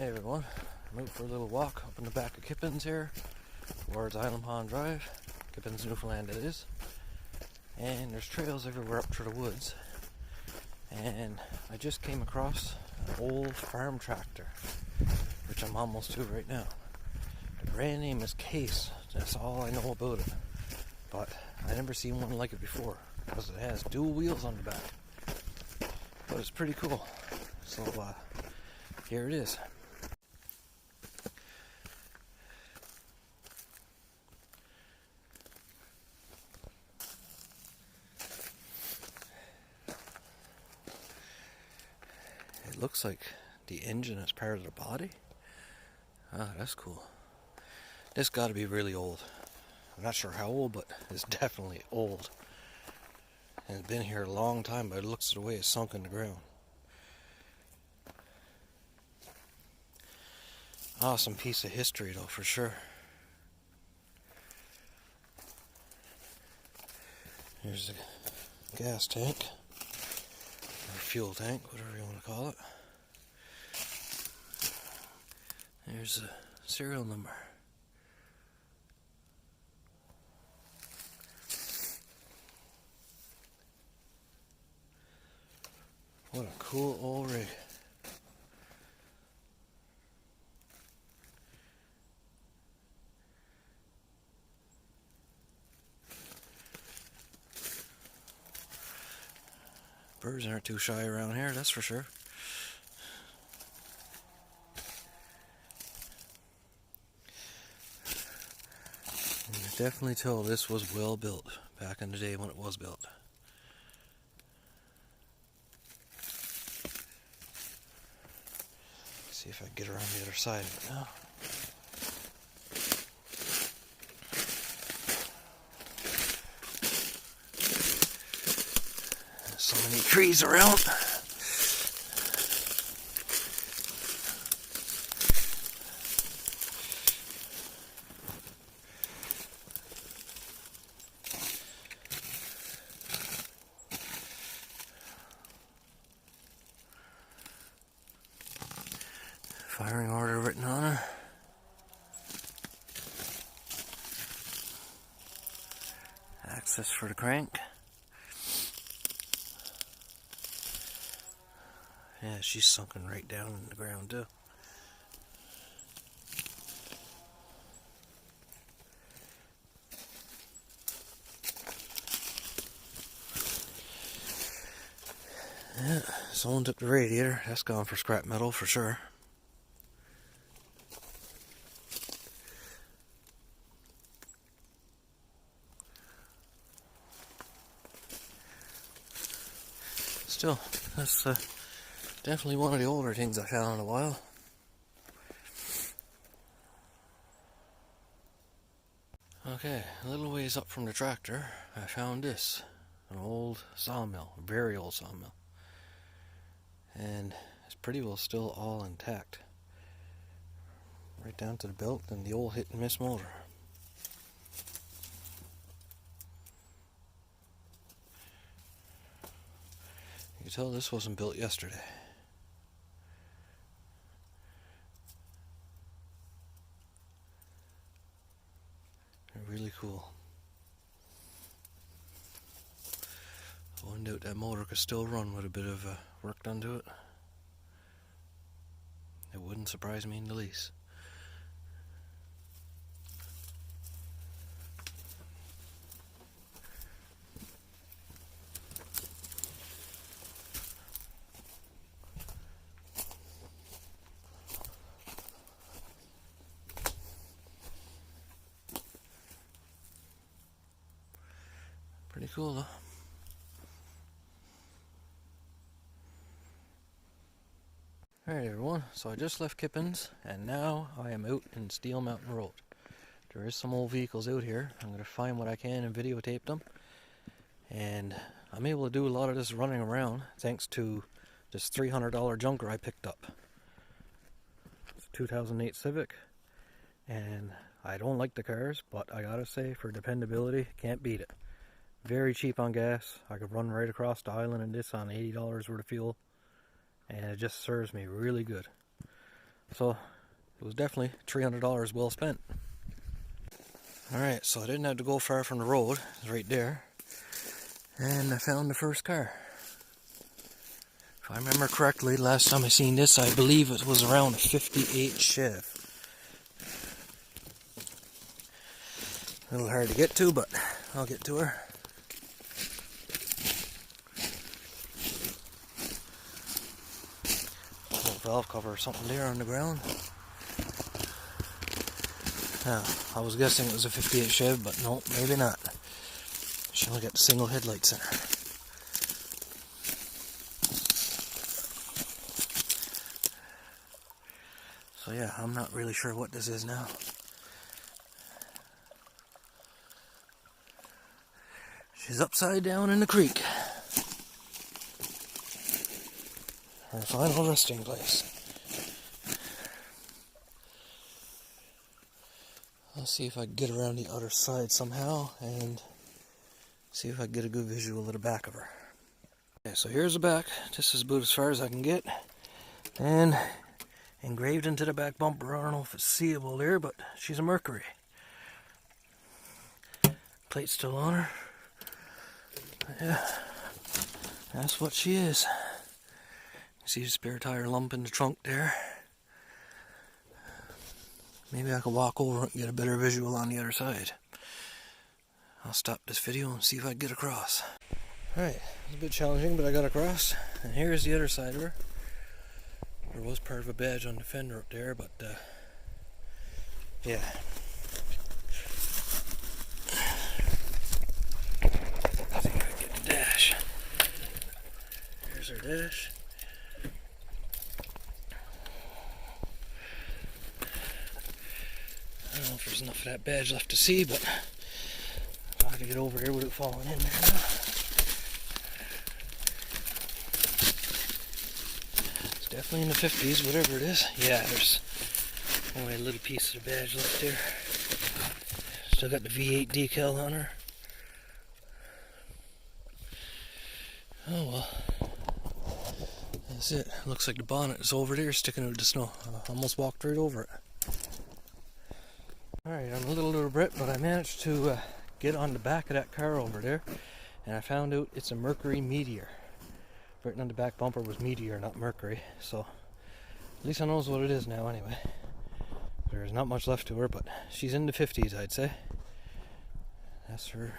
Hey everyone, I'm out for a little walk up in the back of Kippens here, towards Island Pond Drive, Kippens, Newfoundland it is. And there's trails everywhere up through the woods. And I just came across an old farm tractor, which I'm almost to right now. The brand name is Case, that's all I know about it. But I never seen one like it before, because it has dual wheels on the back. But it's pretty cool. So here it is. It looks like the engine is part of the body. Ah, that's cool. This got to be really old. I'm not sure how old, but it's definitely old. And it's been here a long time, but it looks the way it's sunk in the ground. Awesome piece of history, though, for sure. Here's the gas tank, or fuel tank, whatever you want to call it. There's the serial number. What a cool old rig. Birds aren't too shy around here, that's for sure. And you can definitely tell this was well built back in the day when it was built. See if I can get around the other side of it now. So many trees around. Firing order written on her. Access for the crank. Yeah, she's sunken right down in the ground too. Yeah, someone took the radiator. That's gone for scrap metal for sure. Still, that's definitely one of the older things I found in a while. Okay, a little ways up from the tractor, I found this. An old sawmill, a very old sawmill. And it's pretty well still all intact. Right down to the belt and the old hit and miss motor. You can tell this wasn't built yesterday. They're really cool. I wonder if that motor could still run with a bit of work done to it. It wouldn't surprise me in the least. Pretty cool though. Alright everyone, so I just left Kippens and now I am out in Steel Mountain Road. There is some old vehicles out here. I'm going to find what I can and videotape them. And I'm able to do a lot of this running around thanks to this $300 junker I picked up. It's a 2008 Civic. And I don't like the cars, but I gotta say, for dependability, can't beat it. Very cheap on gas. I could run right across the island in this on $80 worth of fuel. And it just serves me really good. So it was definitely $300 well spent. Alright, so I didn't have to go far from the road. It was right there. And I found the first car. If I remember correctly, last time I seen this, I believe it was around a 58 Chev. A little hard to get to, but I'll get to her. Little valve cover or something there on the ground. Now, I was guessing it was a 58 Chev, but no, maybe not. She only got the single headlights in her. So yeah, I'm not really sure what this is now. She's upside down in the creek. Her final resting place. I'll see if I can get around the other side somehow and see if I can get a good visual of the back of her. Okay, so here's the back. This is about as far as I can get. And engraved into the back bumper, I don't know if it's seeable there, but she's a Mercury. Plate still on her. Yeah, that's what she is. You see the spare tire lump in the trunk there. Maybe I could walk over and get a better visual on the other side. I'll stop this video and see if I can get across. Alright, it's a bit challenging, but I got across. And here's the other side of her. There was part of a badge on the fender up there, but yeah. I think I can get the dash. Here's her dash. I don't know if there's enough of that badge left to see, but I'll have to get over there without falling in there now. It's definitely in the 50s, whatever it is. Yeah, there's only a little piece of the badge left there. Still got the V8 decal on her. Oh well. That's it. Looks like the bonnet is over there sticking out of the snow. I almost walked right over it. Alright, I'm a little out of breath, but I managed to get on the back of that car over there, and I found out it's a Mercury Meteor. Written on the back bumper was Meteor, not Mercury, so at least I knows what it is now anyway. There's not much left to her, but she's in the 50s, I'd say. That's her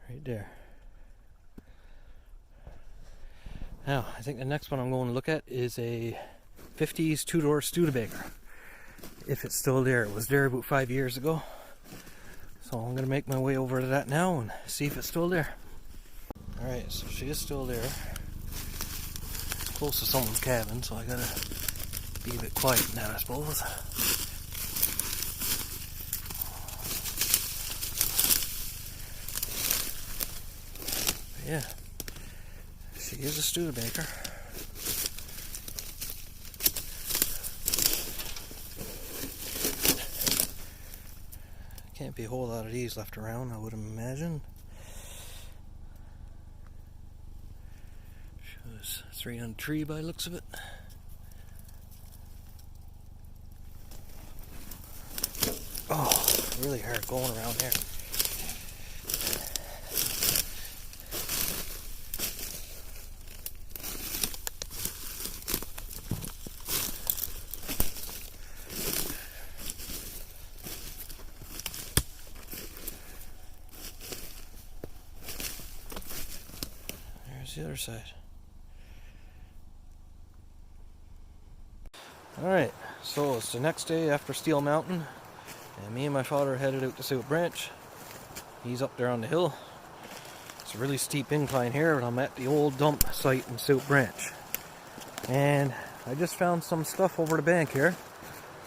right there. Now, I think the next one I'm going to look at is a 50s two-door Studebaker. If it's still there. It was there about 5 years ago. So I'm going to make my way over to that now and see if it's still there. Alright, so she is still there. Close to someone's cabin, so I gotta be a bit quiet in that, I suppose. But yeah, she is a Studebaker. Can't be a whole lot of these left around, I would imagine. She was 3 on 3 by the looks of it. Oh, really hard going around here. The other side. Alright, so it's the next day after Steel Mountain, and me and my father are headed out to South Branch. He's up there on the hill. It's a really steep incline here, but I'm at the old dump site in South Branch. And I just found some stuff over the bank here.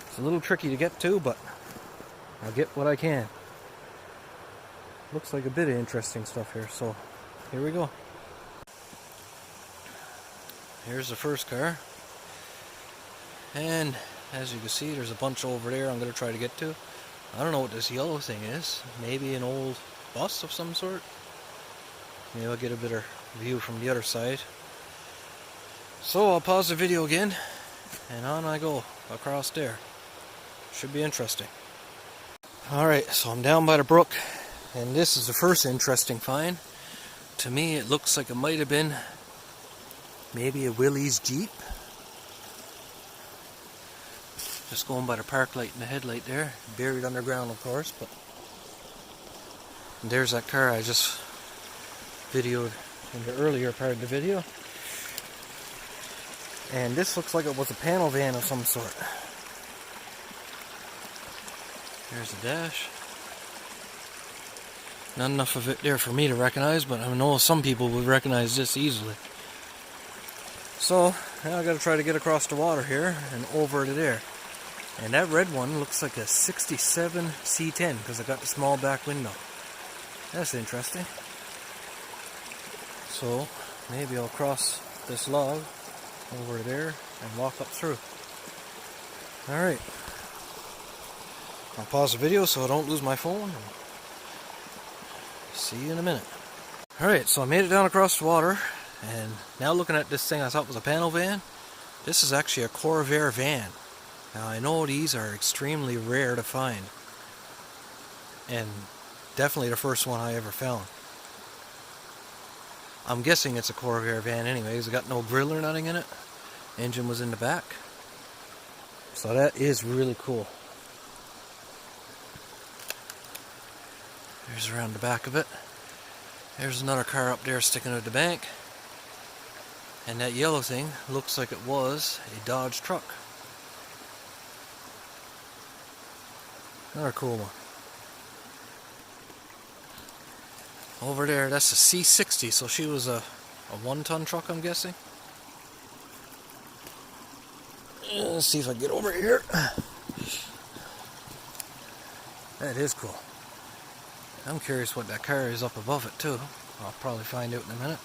It's a little tricky to get to, but I'll get what I can. Looks like a bit of interesting stuff here, so here we go. Here's the first car, and as you can see there's a bunch over there I'm going to try to get to. I don't know what this yellow thing is, maybe an old bus of some sort. Maybe I'll get a better view from the other side. So I'll pause the video again And on I go across there. Should be interesting. Alright, so I'm down by the brook, and this is the first interesting find. To me, it looks like it might have been maybe a Willys Jeep. Just going by the park light and the headlight there. Buried underground, of course, but and there's that car I just videoed in the earlier part of the video. And this looks like it was a panel van of some sort. There's the dash. Not enough of it there for me to recognize, but I know some people would recognize this easily. So, now I gotta try to get across the water here and over to there. And that red one looks like a 67 C10 because I got the small back window. That's interesting. So, maybe I'll cross this log over there and walk up through. Alright. I'll pause the video so I don't lose my phone. See you in a minute. Alright, so I made it down across the water, and now looking at this thing I thought was a panel van, this is actually a Corvair van. Now I know these are extremely rare to find, and definitely the first one I ever found. I'm guessing it's a Corvair van anyways. It got no grill or nothing in it. Engine was in the back. So that is really cool. There's around the back of it. There's another car up there sticking out the bank. And that yellow thing looks like it was a Dodge truck. Another cool one. Over there, that's a C60, so she was a 1-ton truck, I'm guessing. Let's see if I can get over here. That is cool. I'm curious what that car is up above it too. I'll probably find out in a minute.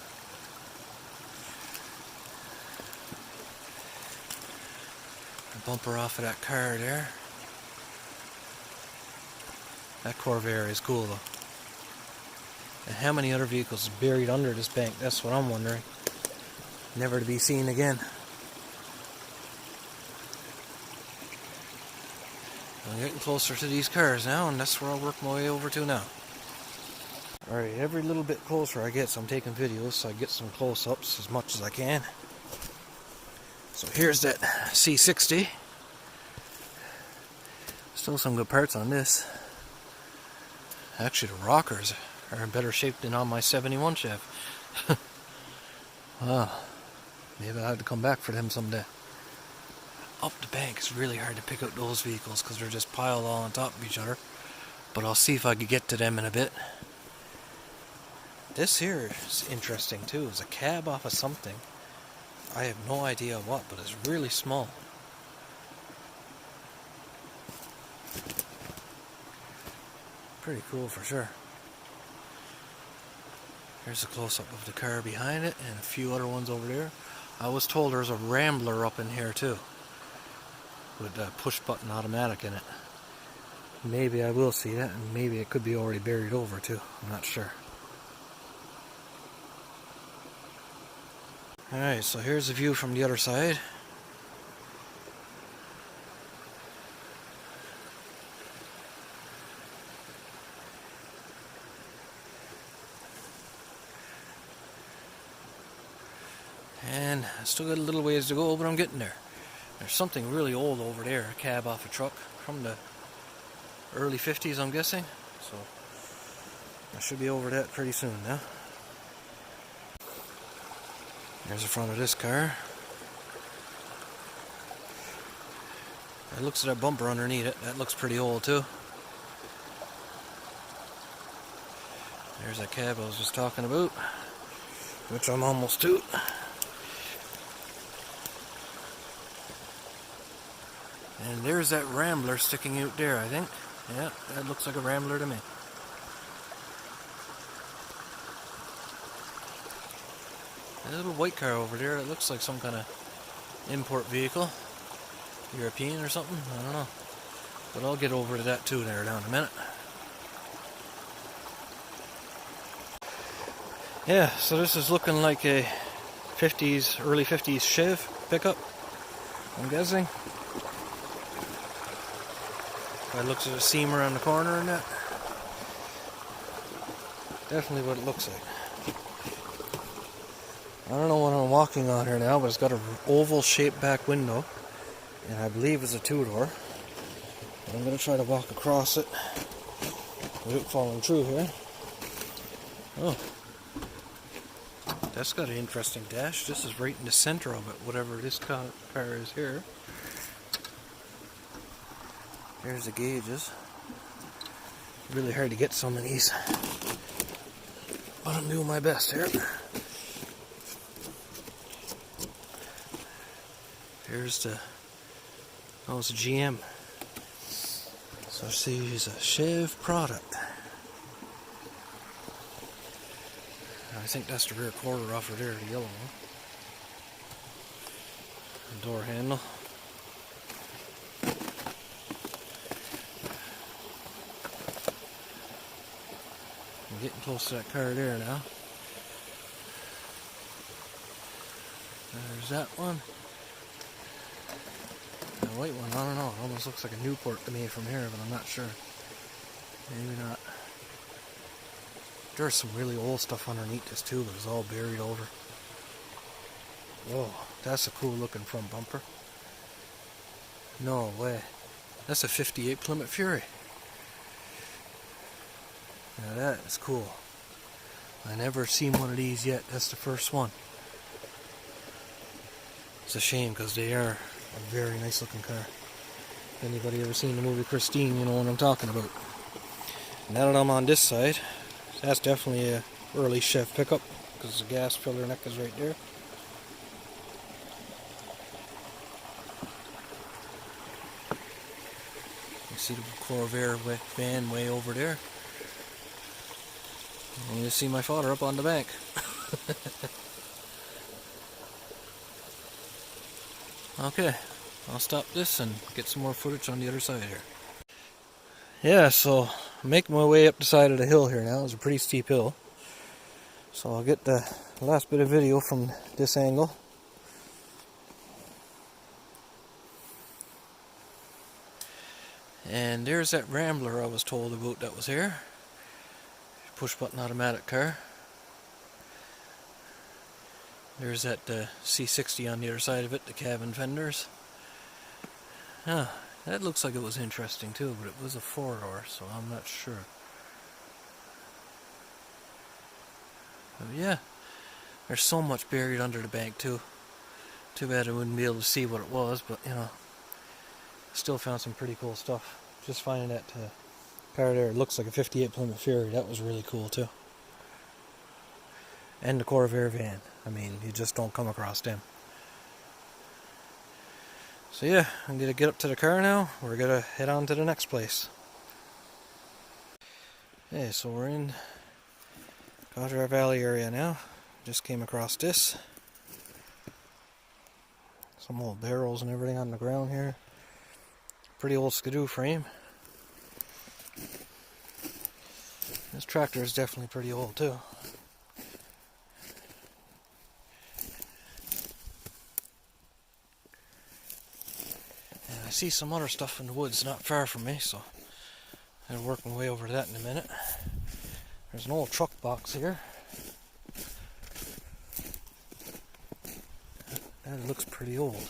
The bumper off of that car there. That Corvair is cool though. And how many other vehicles are buried under this bank? That's what I'm wondering. Never to be seen again. I'm getting closer to these cars now, and that's where I'll work my way over to now. Alright, every little bit closer I get, so I'm taking videos so I get some close-ups as much as I can. So here's that C60. Still some good parts on this. Actually, the rockers are in better shape than on my 71 Chev. Wow. Maybe I'll have to come back for them someday. Up the bank is really hard to pick out those vehicles because they're just piled all on top of each other. But I'll see if I can get to them in a bit. This here is interesting too. It's a cab off of something. I have no idea what, but it's really small. Pretty cool for sure. Here's a close-up of the car behind it and a few other ones over there. I was told there's a Rambler up in here too, with a push-button automatic in it. Maybe I will see that, and maybe it could be already buried over too. I'm not sure. Alright, so here's the view from the other side. And I still got a little ways to go, but I'm getting there. There's something really old over there, a cab off a truck from the early 50s, I'm guessing. So I should be over that pretty soon now. There's the front of this car. It looks at that bumper underneath it. That looks pretty old too. There's that cab I was just talking about, which I'm almost to. And there's that Rambler sticking out there, I think. Yeah, that looks like a Rambler to me. A little white car over there, it looks like some kind of import vehicle. European or something, I don't know. But I'll get over to that too there down in a minute. Yeah, so this is looking like a 50s, early 50s Chev pickup. I'm guessing. If I look at the seam around the corner and that. Definitely what it looks like. I don't know what I'm walking on here now, but it's got an oval shaped back window. And I believe it's a two-door. I'm going to try to walk across it without falling through here. Oh. That's got an interesting dash. This is right in the center of it, whatever this car is here. There's the gauges. Really hard to get some of these. But I'm doing my best here. Here's the... Oh, it's a GM. So see, it's a Chev product. I think that's the rear quarter off of there, the yellow one. The door handle. I'm getting close to that car there now. There's that one. The white one, I don't know. It almost looks like a Newport to me from here, but I'm not sure. Maybe not. There's some really old stuff underneath this too, but it's all buried over. Whoa, that's a cool looking front bumper. No way. That's a 58 Plymouth Fury. Now that is cool. I never seen one of these yet. That's the first one. It's a shame because they are a very nice looking car. If anybody ever seen the movie Christine, you know what I'm talking about. Now that I'm on this side, that's definitely a early Chev pickup because the gas filler neck is right there. You see the Corvair van way over there. And you see my father up on the bank. Okay, I'll stop this and get some more footage on the other side here. Yeah, so I'm making my way up the side of the hill here now. It's a pretty steep hill. So I'll get the last bit of video from this angle. And there's that Rambler I was told about that was here. Push button automatic car. There's that C60 on the other side of it, the cabin fenders. Huh, that looks like it was interesting too, but it was a four-door, so I'm not sure. But yeah, there's so much buried under the bank too. Too bad I wouldn't be able to see what it was, but you know, still found some pretty cool stuff. Just finding that car there, it looks like a 58 Plymouth Fury. That was really cool too. And the Corvair van. I mean, you just don't come across them. So yeah, I'm gonna get up to the car now. We're gonna head on to the next place. Okay, so we're in Corvair Valley area now. Just came across this. Some old barrels and everything on the ground here. Pretty old skidoo frame. This tractor is definitely pretty old too. And I see some other stuff in the woods not far from me, so I'll work my way over to that in a minute. There's an old truck box here. That looks pretty old.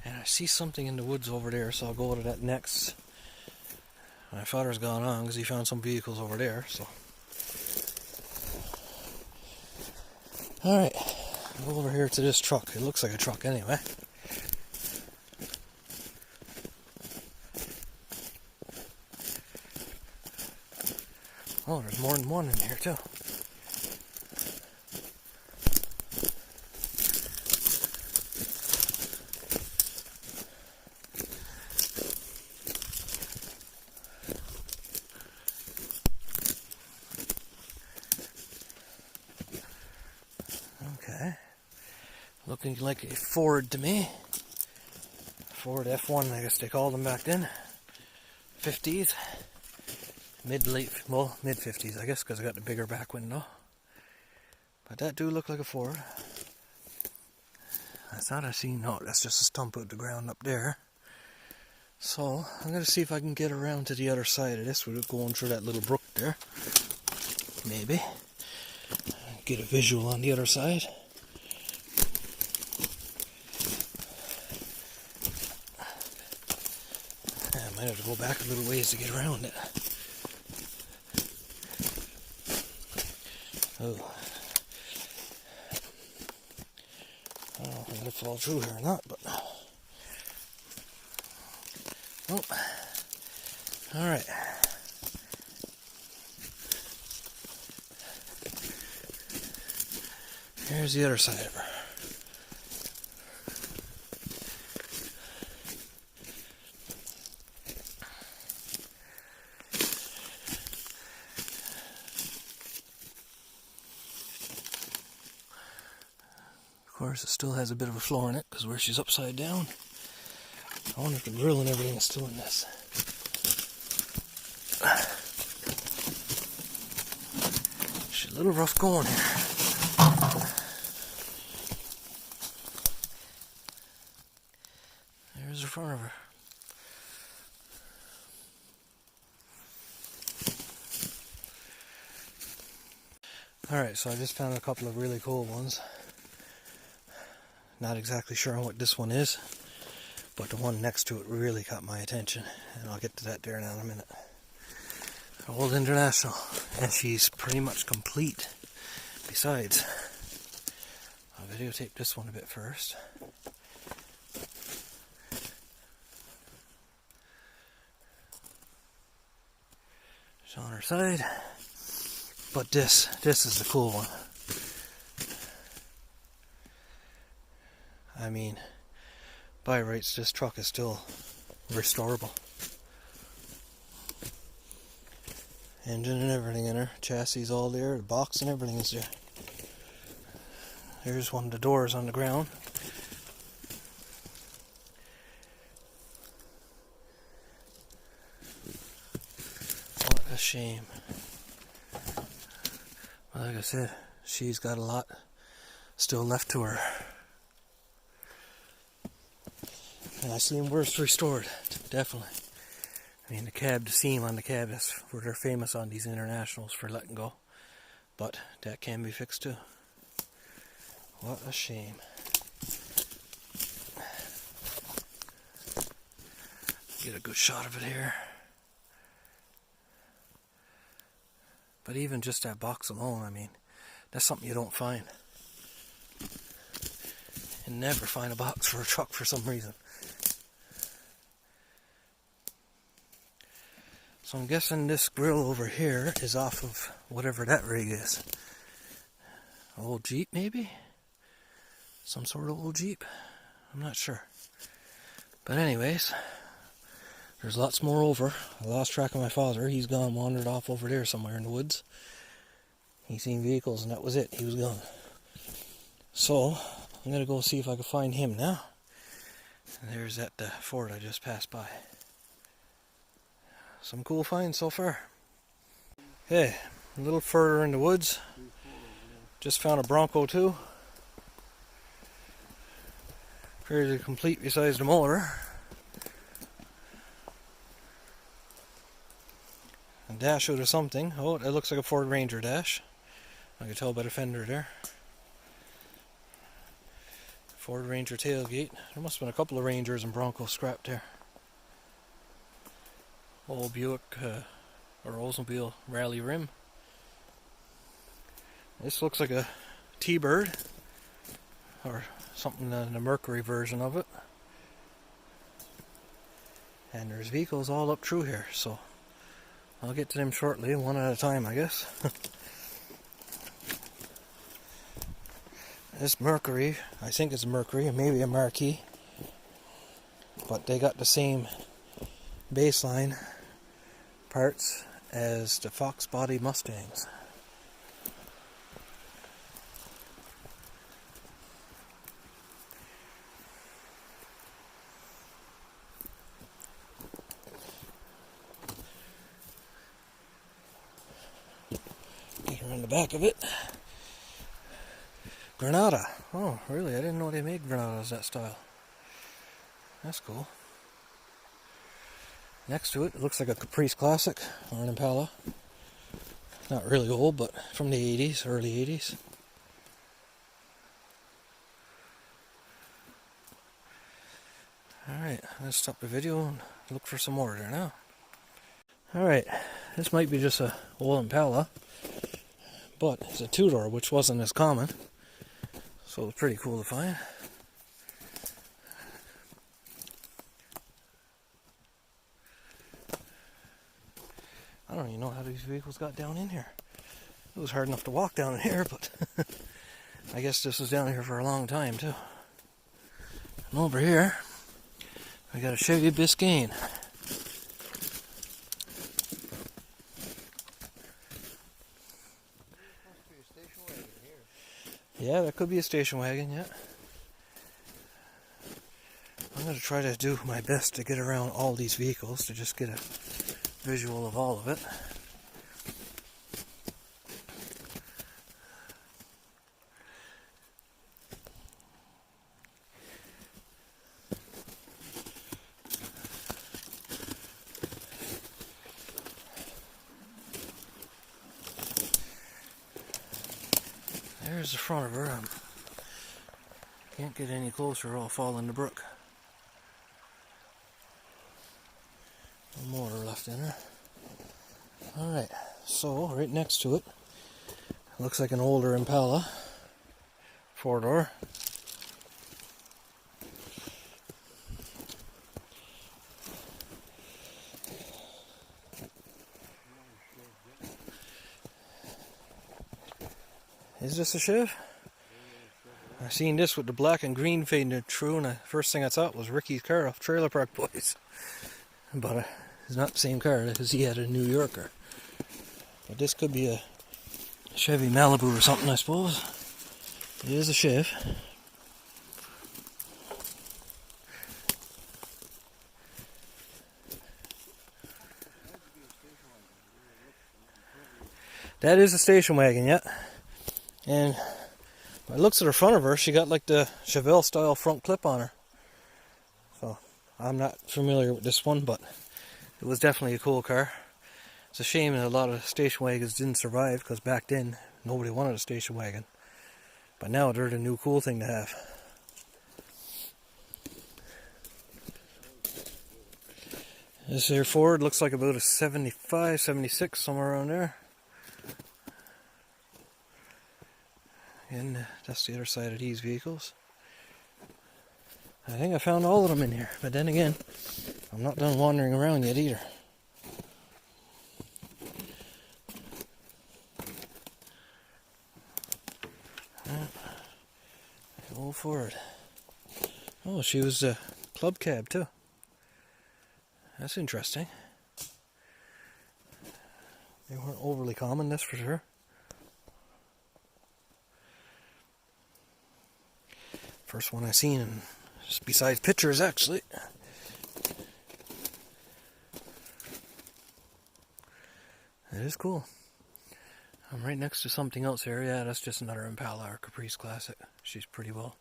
And I see something in the woods over there, so I'll go to that next. My father's gone on because he found some vehicles over there, so. Alright, go over here to this truck. It looks like a truck anyway. Oh, there's more than one in here too. Okay. Looking like a Ford to me. Ford F1, I guess they called them back then. 50s. Mid 50s, I guess, because I got the bigger back window. But that do look like a Ford. I thought I seen, no, that's just a stump out the ground up there. So, I'm going to see if I can get around to the other side of this without going through that little brook there. Maybe. Get a visual on the other side. I might have to go back a little ways to get around it. Oh. I don't know if I'm going to fall through here or not, but... Oh. Alright. Here's the other side of her. Of course, it still has a bit of a floor in it because where she's upside down. I wonder if the grill and everything is still in this. She's a little rough going here. There's the front of her. Alright, so I just found a couple of really cool ones. Not exactly sure on what this one is, but the one next to it really caught my attention, and I'll get to that there now in a minute. Old International, and she's pretty much complete. Besides, I'll videotape this one a bit first. She's on her side, but this is the cool one. I mean, by rights, this truck is still restorable. Engine and everything in her, chassis all there, the box and everything is there. Here's one of the doors on the ground. What a shame. Well, like I said, she's got a lot still left to her. And I seen worse restored, definitely. I mean, the seam on the cab, that's where they're famous on these Internationals for letting go. But that can be fixed too. What a shame. Get a good shot of it here. But even just that box alone, I mean, that's something you don't find. You never find a box for a truck for some reason. So I'm guessing this grill over here is off of whatever that rig is. An old Jeep maybe? Some sort of old Jeep? I'm not sure. But anyways, there's lots more over. I lost track of my father. He's gone, wandered off over there somewhere in the woods. He seen vehicles and that was it. He was gone. So, I'm going to go see if I can find him now. And there's that Ford I just passed by. Some cool finds so far. Okay, a little further in the woods. Just found a Bronco too. Fairly complete besides the motor. A dash out of something. Oh, it looks like a Ford Ranger dash. I can tell by the fender there. Ford Ranger tailgate. There must have been a couple of Rangers and Broncos scrapped there. Old Buick or Oldsmobile rally rim. This looks like a T-Bird or something in the Mercury version of it. And there's vehicles all up through here, so I'll get to them shortly, one at a time, I guess. This Mercury, I think it's a Mercury, or maybe a Marquis, but they got the same baseline parts as the Fox body Mustangs. around the back of it. Granada. Oh, really? I didn't know they made Granadas that style. That's cool. Next to it, it looks like a Caprice Classic or an Impala. Not really old, but from the 80s, early 80s. Alright, let's stop the video and look for some more there now. Alright, this might be just a old Impala, but it's a two-door, which wasn't as common. So it's pretty cool to find. I don't even know how these vehicles got down in here. It was hard enough to walk down in here, but I guess this was down here for a long time too. And over here, we got a Chevy Biscayne. Yeah, that could be a station wagon, yeah. I'm going to try to do my best to get around all these vehicles to just get a visual of all of it. There's the front of her. Can't get any closer or I'll fall in the brook. No motor left in her. Alright, so right next to it, looks like an older Impala. Four-door. Is this a Chev? I seen this with the black and green fading through, and the first thing I thought was Ricky's car off Trailer Park Boys. But it's not the same car because he had a New Yorker. But this could be a Chevy Malibu or something, I suppose. It is a Chev. That is a station wagon, yeah. And by the looks at the front of her, she got like the Chevelle style front clip on her. So I'm not familiar with this one, but it was definitely a cool car. It's a shame that a lot of station wagons didn't survive, because back then nobody wanted a station wagon. But now they're the new cool thing to have. This here Ford looks like about a 75, 76, somewhere around there. And that's the other side of these vehicles. I think I found all of them in here, but then again, I'm not done wandering around yet either. Old Ford. Oh, she was a club cab too. That's interesting. They weren't overly common, that's for sure. First one I seen, and just besides pictures, actually. It is cool. I'm right next to something else here. Yeah, that's just another Impala or Caprice Classic. She's pretty well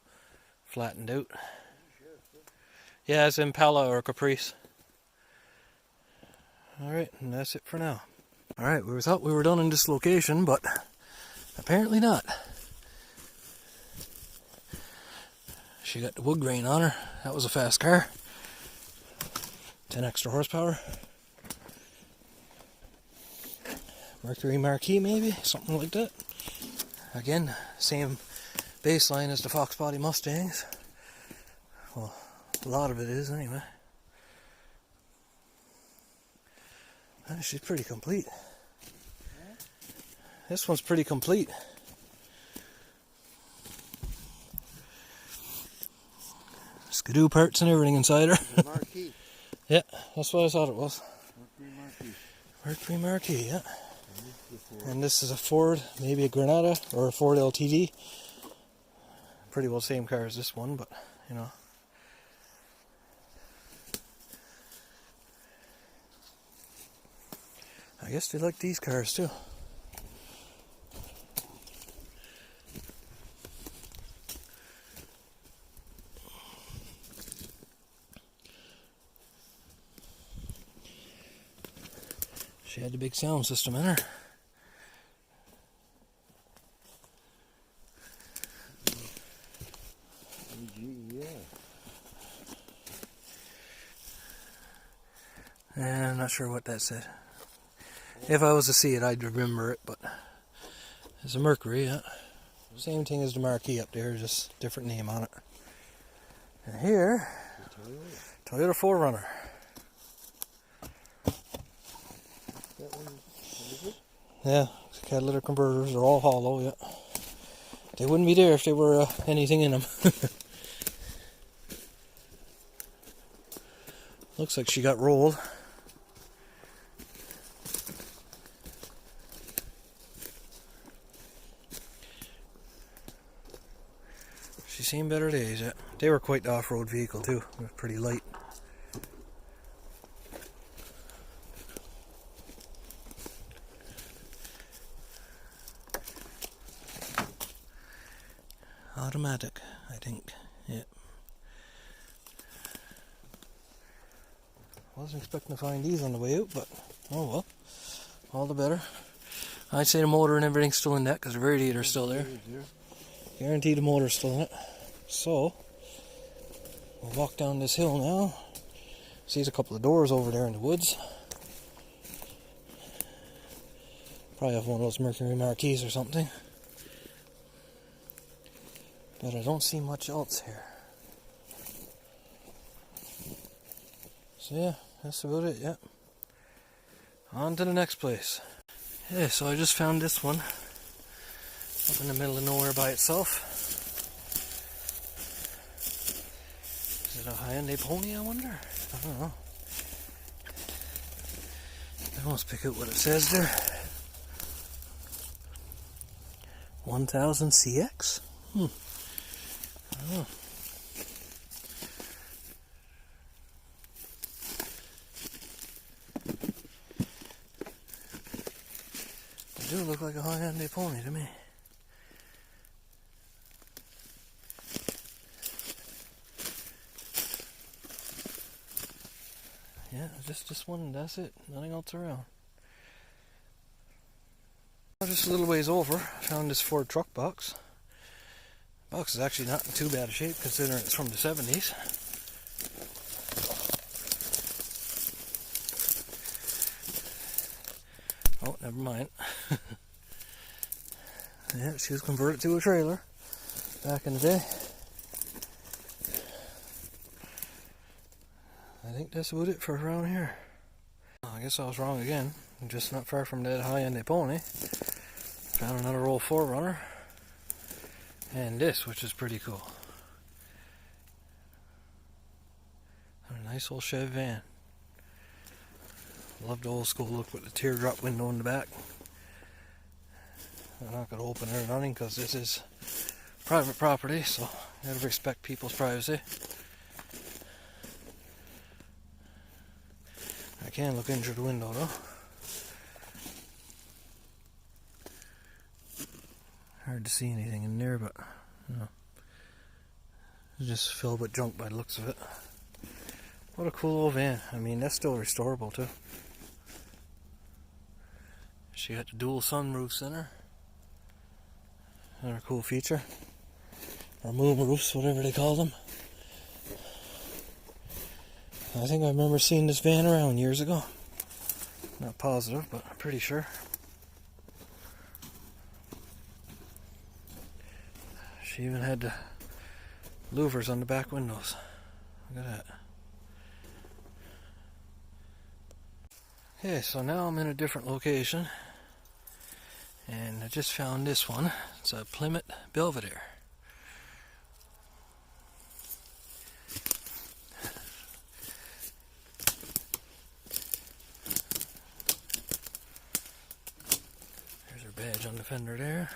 flattened out. Yeah, it's Impala or Caprice. Alright, and that's it for now. Alright, we thought we were done in this location, but apparently not. She got the wood grain on her. That was a fast car. 10 extra horsepower. Mercury Marquis maybe, something like that. Again, same baseline as the Fox Body Mustangs. Well, a lot of it is anyway. She's pretty complete. This one's pretty complete. Skidoo parts and everything inside her. Marquis. Yeah, that's what I thought it was. Mercury Marquis. Mercury Marquis, yeah. And this is a Ford, maybe a Granada or a Ford LTD. Pretty well same car as this one, but you know. I guess they like these cars too. She had the big sound system in her. I'm not sure what that said. If I was to see it, I'd remember it, but it's a Mercury, yeah. Same thing as the marquee up there, just different name on it. And here, Toyota 4Runner. Yeah, catalytic converters, they're all hollow, yeah. They wouldn't be there if there were anything in them. Looks like she got rolled. She's seen better days, yeah. They were quite the off-road vehicle too. It was pretty light. Automatic, I think. Yeah. Wasn't expecting to find these on the way out, but oh well. All the better. I'd say the motor and everything's still in that because the radiator's still there. Guarantee the motor's still in it. So, we'll walk down this hill now. See, there's a couple of doors over there in the woods. Probably have one of those Mercury marquees or something. But I don't see much else here. So yeah, that's about it, yeah. On to the next place. Yeah, so I just found this one. Up in the middle of nowhere by itself. Is it a Hyundai Pony, I wonder? I don't know. I almost pick out what it says there. 1000 CX? I don't know. They do look like a Hyundai Pony to me. Yeah, just this one, that's it. Nothing else around. Just a little ways over, I found this Ford truck box. The box is actually not in too bad a shape considering it's from the 70s. Oh, never mind. Yeah, she was converted to a trailer back in the day. I think that's about it for around here. I guess I was wrong again. I'm just not far from that Hyundai Pony. Found another old 4Runner. And this, which is pretty cool. A nice old Chevy van. Love the old school look with the teardrop window in the back. I'm not going to open it or nothing because this is private property, so you got to respect people's privacy. I can look in through the window though. Hard to see anything in there, but you know, it's just filled with junk by the looks of it. What a cool old van. I mean, that's still restorable too. She got the dual sunroofs in her. Another cool feature. Or moon roofs, whatever they call them. I think I remember seeing this van around years ago. Not positive, but I'm pretty sure. She even had the louvers on the back windows. Look at that. Okay, so now I'm in a different location. And I just found this one. It's a Plymouth Belvedere. There's her badge on the fender there.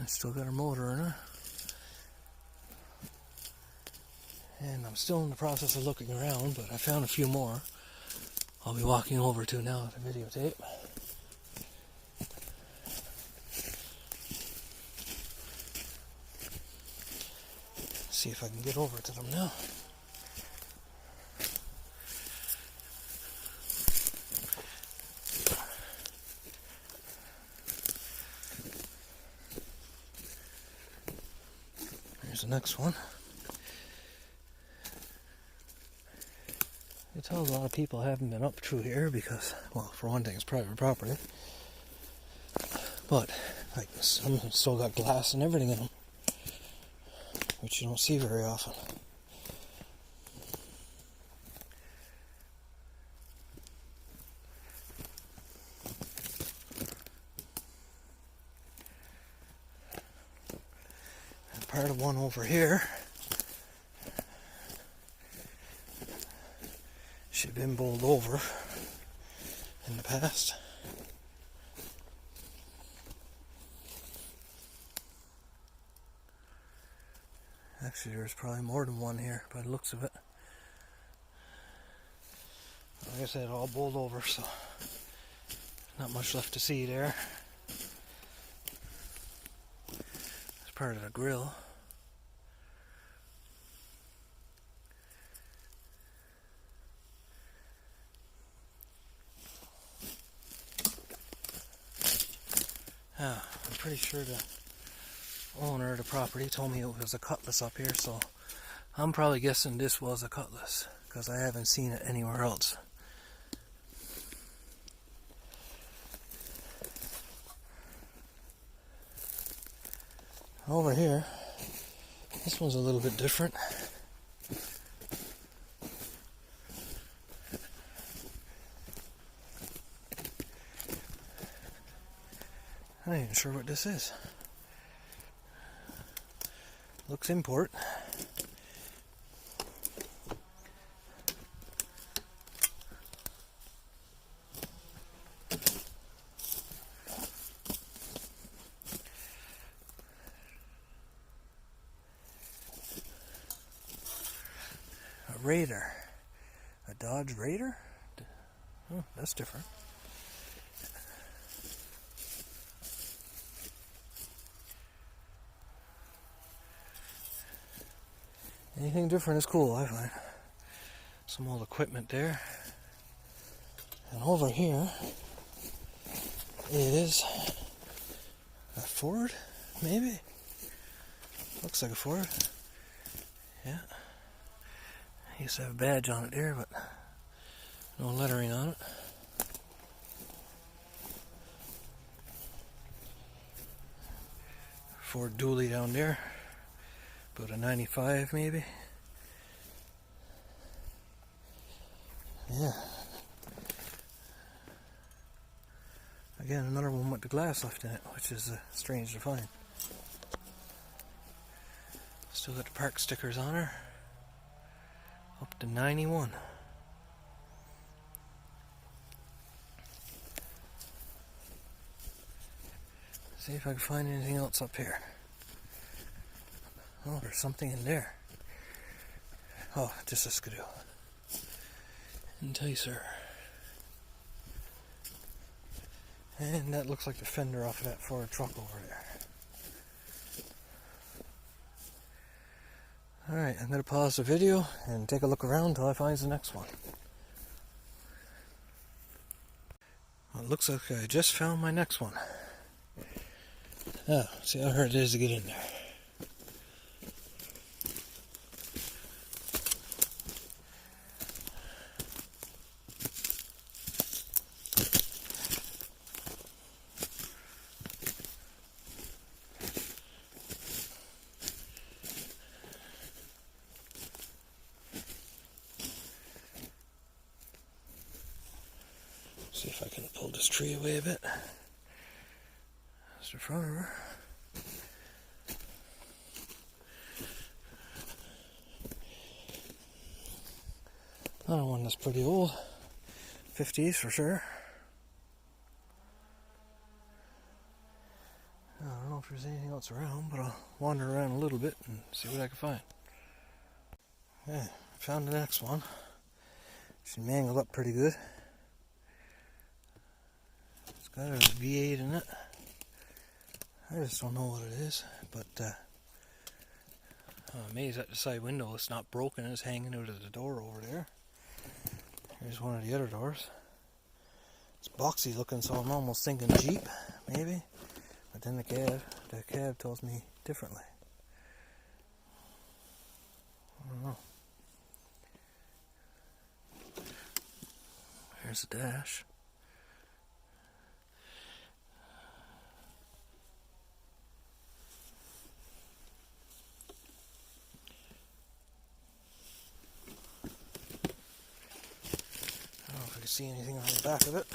Still got her motor in her. And I'm still in the process of looking around, but I found a few more. I'll be walking over to now to videotape. See if I can get over to them now. Here's the next one. You can tell a lot of people haven't been up through here because, well, for one thing, it's private property. But, like, some still got glass and everything in them, which you don't see very often. And part of one over here should have been bowled over in the past. Actually, there's probably more than one here by the looks of it. Like I said, all bowled over, so not much left to see there. It's part of the grill. Yeah, I'm pretty sure the owner of the property told me it was a cutlass up here, so I'm probably guessing this was a cutlass because I haven't seen it anywhere else. Over here, this one's a little bit different. I'm not even sure what this is. Looks import. A Raider. A Dodge Raider? Oh, that's different. Anything different is cool, I find. Some old equipment there. And over here is a Ford, maybe? Looks like a Ford. Yeah. Used to have a badge on it there, but no lettering on it. Ford dually down there. About a 95 maybe. Yeah. Again, another one with the glass left in it, which is strange to find. Still got the park stickers on her. Up to 91. See if I can find anything else up here. Oh, there's something in there. Oh, just a skidoo. Enticer. And that looks like the fender off of that Ford truck over there. Alright, I'm going to pause the video and take a look around until I find the next one. Well, it looks like I just found my next one. Oh, see how hard it is to get in there. See if I can pull this tree away a bit. That's the front of her. Another one that's pretty old. 50s for sure. I don't know if there's anything else around, but I'll wander around a little bit and see what I can find. Yeah, found the next one. She mangled up pretty good. got a V8 in it. I just don't know what it is, but I'm amazed that the side window is not broken. It's hanging out of the door over there. Here's one of the other doors. It's boxy looking, so I'm almost thinking Jeep, maybe. But then the cab tells me differently. I don't know. Here's the dash. I don't know if I can see anything on the back of it.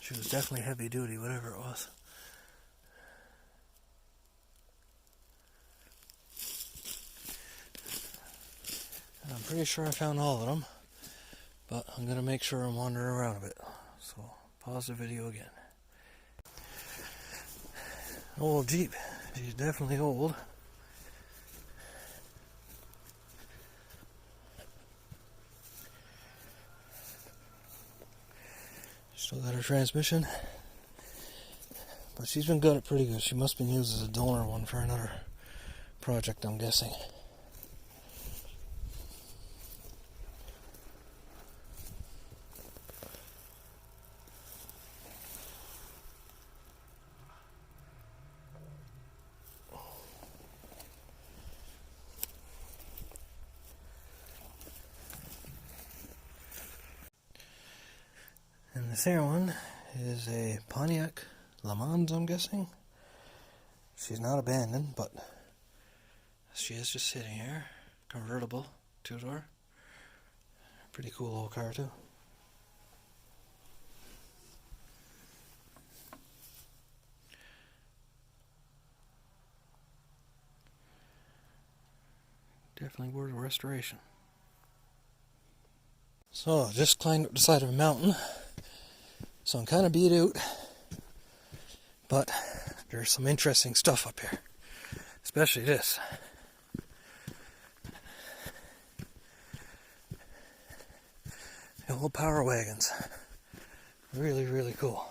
She was definitely heavy duty, whatever it was. And I'm pretty sure I found all of them, but I'm going to make sure I'm wandering around a bit. So, pause the video again. Old Jeep. She's definitely old. Still got her transmission, but she's been good at pretty good. She must have been used as a donor one for another project, I'm guessing. And this here one is a Pontiac Le Mans, I'm guessing. She's not abandoned, but she is just sitting here. Convertible, two-door. Pretty cool old car too. Definitely worth a restoration. So, I just climbed up the side of a mountain. So I'm kind of beat out, but there's some interesting stuff up here, especially this. The old power wagons. Really, really cool.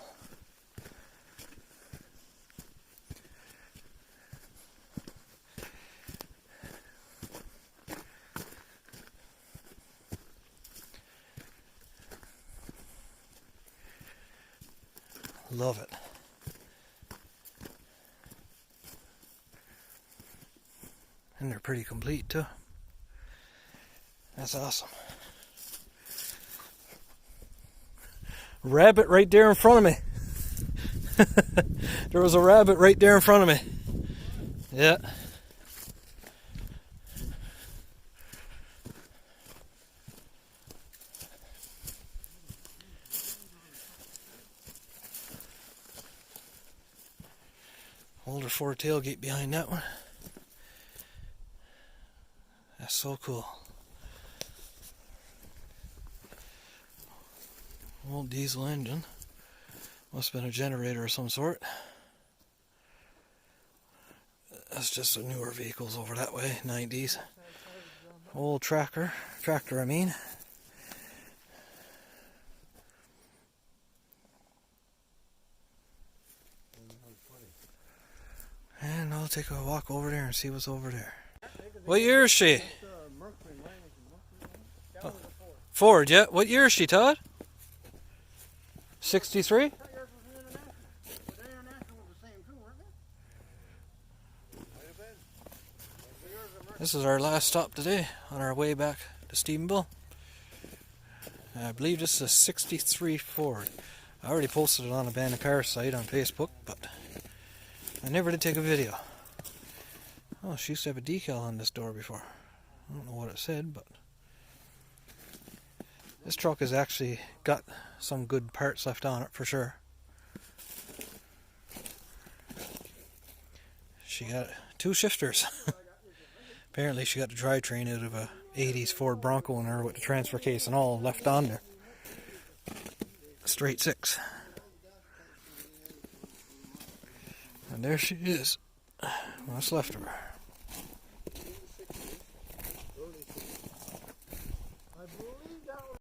Love it. And they're pretty complete too. That's awesome. Rabbit right there in front of me. There was a rabbit right there in front of me. Yeah. Older Ford tailgate behind that one. That's so cool. Old diesel engine. Must have been a generator of some sort. That's just the newer vehicles over that way, 90s. Old tractor I mean. And I'll take a walk over there and see what's over there. What year is she? Ford, yeah. What year is she, Todd? 63? This is our last stop today on our way back to Stephenville. I believe this is a 63 Ford. I already posted it on the Abandoned Car site on Facebook, but I never did take a video. Oh, she used to have a decal on this door before. I don't know what it said, but this truck has actually got some good parts left on it for sure. She got 2 shifters. Apparently she got the drivetrain out of a 80s Ford Bronco in her with the transfer case and all left on there. Straight 6. And there she is. What's left of her?